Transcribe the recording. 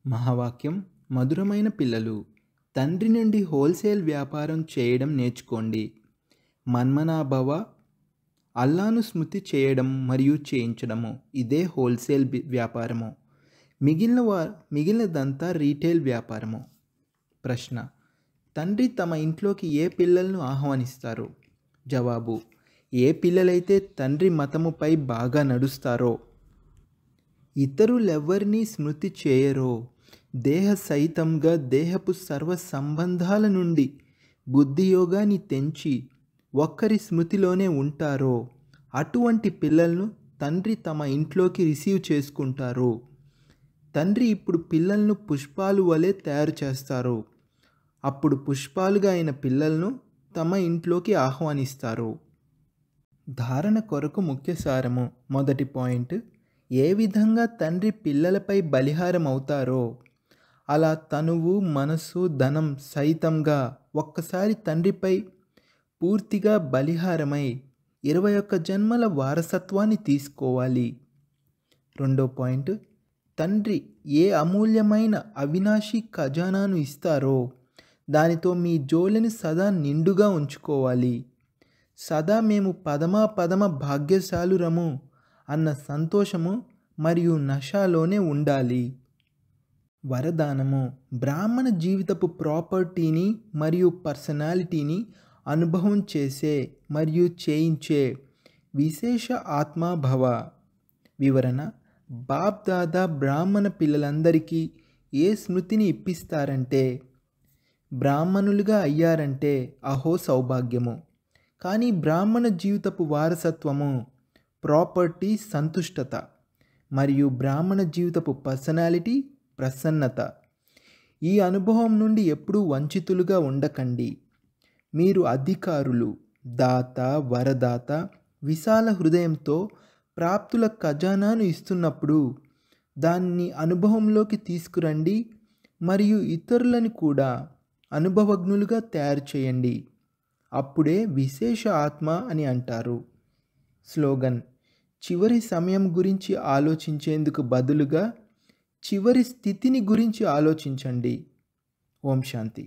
మహావాక్యం మధురమైన పిల్లలు తండ్రి నుండి హోల్సేల్ వ్యాపారం చేయడం నేర్చుకోండి. మన్మనాభవ అల్లాను స్మృతి చేయడం మరియు చేయించడము ఇదే హోల్సేల్ వ్యాపారము. మిగిలినదంతా రీటైల్ వ్యాపారము. ప్రశ్న: తండ్రి తమ ఇంట్లోకి ఏ పిల్లలను ఆహ్వానిస్తారు? జవాబు: ఏ పిల్లలైతే తండ్రి మతముపై బాగా నడుస్తారో, ఇతరులెవ్వరినీ స్మృతి చేయరో, దేహ సహితంగా దేహపు సర్వ సంబంధాల నుండి బుద్ధియోగాన్ని తెంచి ఒక్కరి స్మృతిలోనే ఉంటారో అటువంటి పిల్లలను తండ్రి తమ ఇంట్లోకి రిసీవ్ చేసుకుంటారు. తండ్రి ఇప్పుడు పిల్లలను పుష్పాలు వలె తయారు చేస్తారు. అప్పుడు పుష్పాలుగా అయిన పిల్లలను తమ ఇంట్లోకి ఆహ్వానిస్తారు. ధారణ కొరకు ముఖ్య సారము. మొదటి పాయింట్: ఏ విధంగా తండ్రి పిల్లలపై బలిహారం అవుతారో అలా తనువు, మనస్సు, ధనం సహితంగా ఒక్కసారి తండ్రిపై పూర్తిగా బలిహారమై 21 జన్మల వారసత్వాన్ని తీసుకోవాలి. రెండో పాయింట్: తండ్రి ఏ అమూల్యమైన అవినాశి ఖజానాను ఇస్తారో దానితో మీ జోలెని సదా నిండుగా ఉంచుకోవాలి. సదా మేము పదమ భాగ్యశాలురము అన్న సంతోషము మరియు నషాలోనే ఉండాలి. వరదానము: బ్రాహ్మణ జీవితపు ప్రాపర్టీని మరియు పర్సనాలిటీని అనుభవం చేసే మరియు చేయించే విశేష ఆత్మాభవ. వివరణ: బాప్ దాదా బ్రాహ్మణ పిల్లలందరికీ ఏ స్మృతిని ఇప్పిస్తారంటే, బ్రాహ్మణులుగా అయ్యారంటే అహో సౌభాగ్యము. కానీ బ్రాహ్మణ జీవితపు వారసత్వము, ప్రాపర్టీ సంతుష్టత, మరియు బ్రాహ్మణ జీవితపు పర్సనాలిటీ ప్రసన్నత. ఈ అనుభవం నుండి ఎప్పుడూ వంచితులుగా ఉండకండి. మీరు అధికారులు, దాత, వరదాత, విశాల హృదయంతో ప్రాప్తుల ఖజానాను ఇస్తున్నప్పుడు దాన్ని అనుభవంలోకి తీసుకురండి మరియు ఇతరులను కూడా అనుభవజ్ఞులుగా తయారు చేయండి. అప్పుడే విశేష ఆత్మ అని అంటారు. స్లోగన్: చివరి సమయం గురించి ఆలోచించేందుకు బదులుగా చివరి స్థితిని గురించి ఆలోచించండి. ఓం శాంతి.